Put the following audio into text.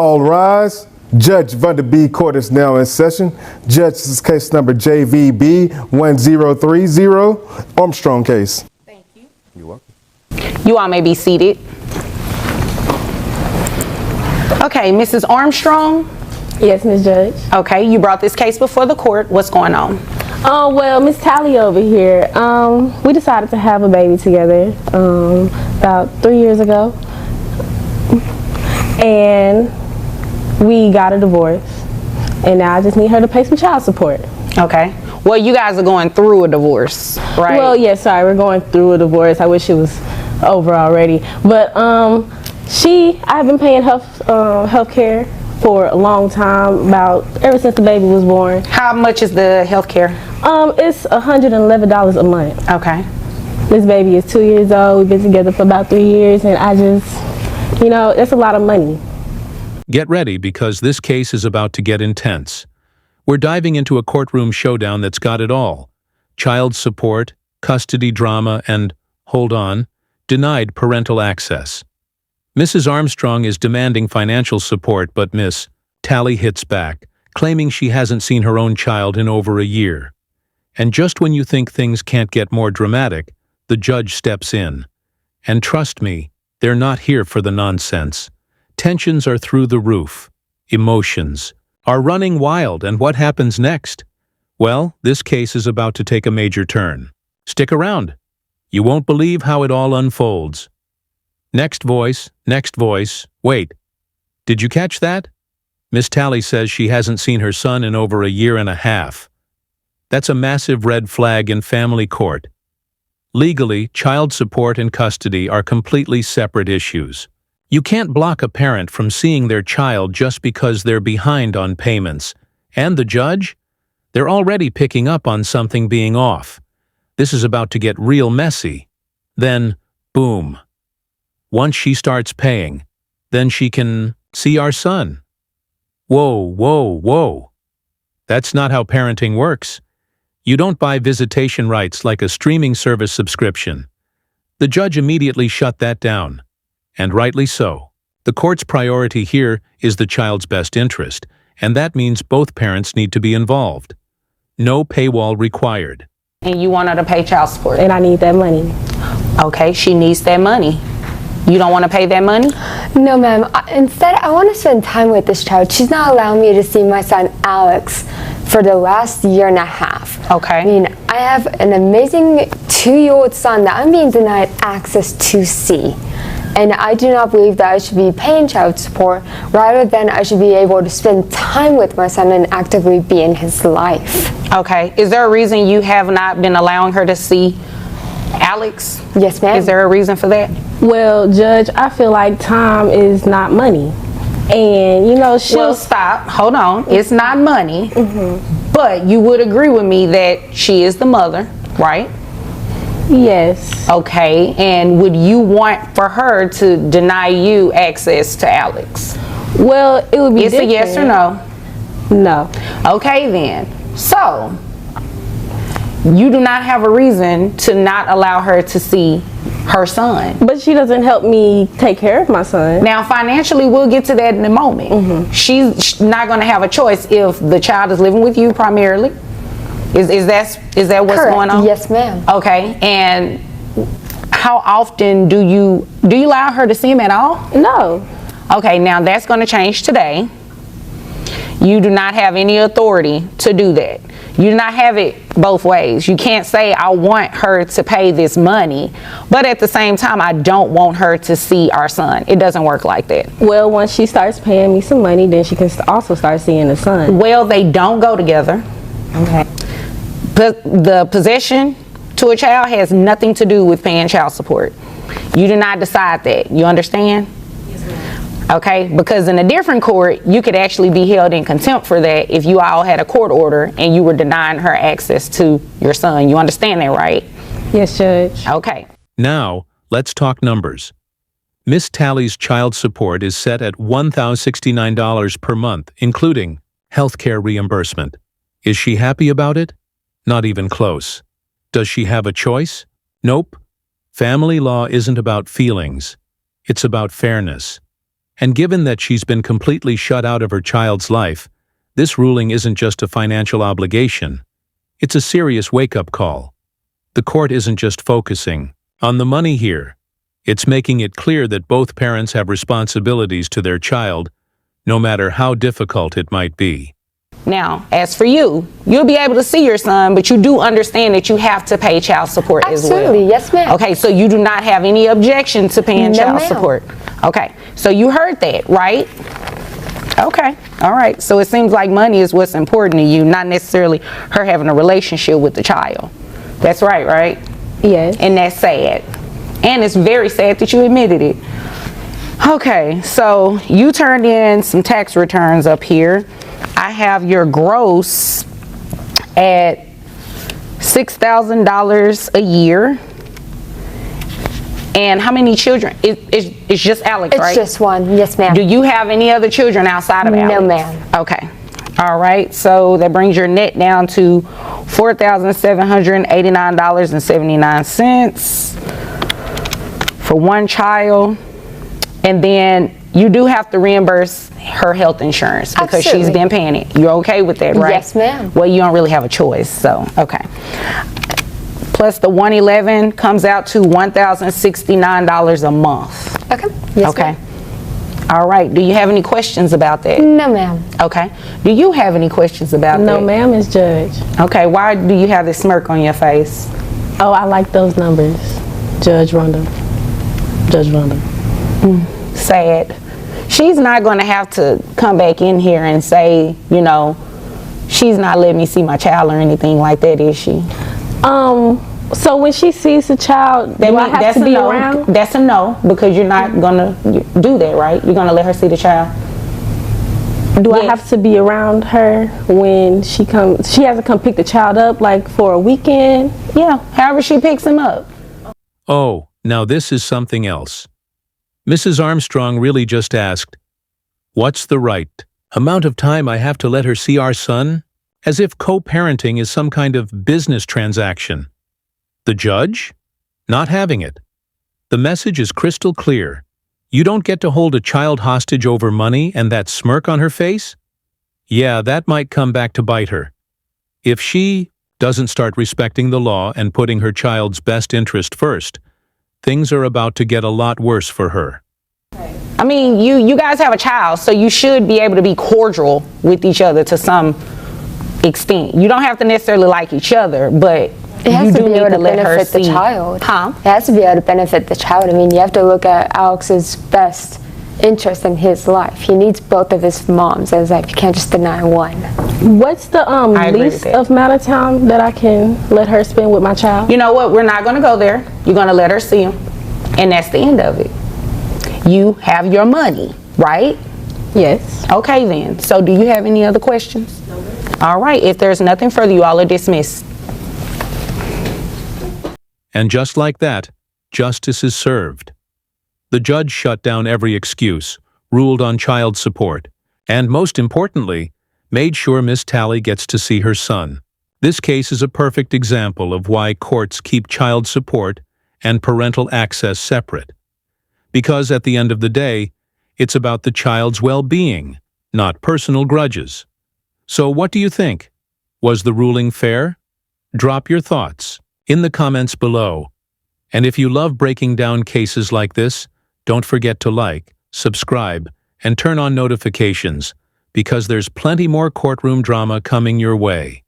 All rise. Judge Vanderbeek Court is now in session. Judge, this is case number JVB 1030, Armstrong case. Thank you. You're welcome. You all may be seated. Okay, Mrs. Armstrong. Yes, Ms. Judge. Okay, you brought this case before the court. What's going on? Well, Miss Tally over here, we decided to have a baby together about 3 years ago. And we got a divorce. And now I just need her to pay some child support. Okay. Well, you guys are going through a divorce, right? Well, yes, sorry, we're going through a divorce. I wish it was over already. But I've been paying health care for a long time, ever since the baby was born. How much is the health care? It's $111 a month. Okay. This baby is 2 years old. We've been together for about 3 years, and I just, that's a lot of money. Get ready, because this case is about to get intense. We're diving into a courtroom showdown that's got it all: child support, custody drama, and, hold on, denied parental access. Mrs. Armstrong is demanding financial support, but Miss Tally hits back, claiming she hasn't seen her own child in over a year. And just when you think things can't get more dramatic, the judge steps in. And trust me, they're not here for the nonsense. Tensions are through the roof. Emotions are running wild, and what happens next? Well, this case is about to take a major turn. Stick around. You won't believe how it all unfolds. Next voice. Wait, did you catch that? Miss Tally says she hasn't seen her son in over a year and a half. That's a massive red flag in family court. Legally, child support and custody are completely separate issues. You can't block a parent from seeing their child just because they're behind on payments. And the judge? They're already picking up on something being off. This is about to get real messy. Then, boom. Once she starts paying, then she can see our son. Whoa. That's not how parenting works. You don't buy visitation rights like a streaming service subscription. The judge immediately shut that down. And rightly so. The court's priority here is the child's best interest, and that means both parents need to be involved. No paywall required. And you want her to pay child support? And I need that money. Okay, she needs that money. You don't want to pay that money? No, ma'am. Instead, I want to spend time with this child. She's not allowing me to see my son, Alex, for the last year and a half. Okay. I have an amazing 2-year-old son that I'm being denied access to see. And I do not believe that I should be paying child support. Rather than I should be able to spend time with my son and actively be in his life. Okay. Is there a reason you have not been allowing her to see Alex? Yes, ma'am. Is there a reason for that? Well, Judge, I feel like time is not money. And, Well, stop. Hold on. It's not money. Mm-hmm. But you would agree with me that she is the mother, right? Yes. Okay. And would you want for her to deny you access to Alex? Well, it would be It's different. a yes or no? No. Okay, then. So, you do not have a reason to not allow her to see her son. But she doesn't help me take care of my son. Now, financially, we'll get to that in a moment. Mm-hmm. She's not going to have a choice if the child is living with you primarily. Is that what's Correct. going on? Yes, ma'am. Okay. And how often do you allow her to see him at all? No. Okay. Now that's going to change today. You do not have any authority to do that. You do not have it both ways. You can't say, I want her to pay this money, but at the same time, I don't want her to see our son. It doesn't work like that. Well, once she starts paying me some money, then she can also start seeing the son. Well, they don't go together. Okay. The possession to a child has nothing to do with paying child support. You do not decide that. You understand? Yes, ma'am. Okay, because in a different court, you could actually be held in contempt for that if you all had a court order and you were denying her access to your son. You understand that, right? Yes, Judge. Okay. Now, let's talk numbers. Miss Tally's child support is set at $1,069 per month, including healthcare reimbursement. Is she happy about it? Not even close. Does she have a choice? Nope. Family law isn't about feelings. It's about fairness. And given that she's been completely shut out of her child's life, this ruling isn't just a financial obligation. It's a serious wake-up call. The court isn't just focusing on the money here. It's making it clear that both parents have responsibilities to their child, no matter how difficult it might be. Now, as for you, you'll be able to see your son, but you do understand that you have to pay child support as well. Absolutely, yes, ma'am. Okay, so you do not have any objection to paying No, child ma'am. support. Okay, so you heard that, right? Okay, all right. So it seems like money is what's important to you, not necessarily her having a relationship with the child. That's right? Yes. And that's sad. And it's very sad that you admitted it. Okay, so you turned in some tax returns up here. I have your gross at $6,000 a year. And how many children? It's just Alex, right? It's just one, yes, ma'am. Do you have any other children outside of Alex? No, ma'am. Okay. All right. So that brings your net down to $4,789.79 for one child. And then you do have to reimburse her health insurance because she's Absolutely. been paying it. You're okay with that, right? Yes, ma'am. Well, you don't really have a choice, so okay. Plus the 111 comes out to $1,069 a month. Okay, yes, Okay. ma'am. All right. Do you have any questions about that? No, ma'am. Okay. Do you have any questions about that? No, ma'am, it's Judge. Okay. Why do you have this smirk on your face? Oh, I like those numbers. Judge Rhonda. Judge Rhonda. Sad. She's not going to have to come back in here and say, you know, she's not letting me see my child or anything like that, is she? So when she sees the child, do I have to be around? That's a no, because you're not going to do that, right? You're going to let her see the child? Do I Yes. have to be around her when she comes? She has to come pick the child up, like for a weekend? Yeah, however she picks him up. Oh, now this is something else. Mrs. Armstrong really just asked, "What's the right amount of time I have to let her see our son?" As if co-parenting is some kind of business transaction. The judge? Not having it. The message is crystal clear. You don't get to hold a child hostage over money and that smirk on her face? Yeah, that might come back to bite her. If she doesn't start respecting the law and putting her child's best interest first, things are about to get a lot worse for her. I mean, you guys have a child, so you should be able to be cordial with each other to some extent. You don't have to necessarily like each other, but It has you to do be need able to to let her benefit the see. child. Huh? It has to be able to benefit the child. I mean, you have to look at Alex's best interest in his life. He needs both of his moms as life. You can't just deny one. What's the I agree least with that. of amount of time that I can let her spend with my child? You know what? We're not going to go there. You're going to let her see him, and that's the end of it. You have your money, right? Yes. Okay, then. So do you have any other questions? All right. If there's nothing further, you all are dismissed. And just like that, justice is served. The judge shut down every excuse, ruled on child support, and most importantly, made sure Miss Talley gets to see her son. This case is a perfect example of why courts keep child support and parental access separate. Because at the end of the day, it's about the child's well-being, not personal grudges. So what do you think? Was the ruling fair? Drop your thoughts in the comments below. And if you love breaking down cases like this, don't forget to like, subscribe, and turn on notifications, because there's plenty more courtroom drama coming your way.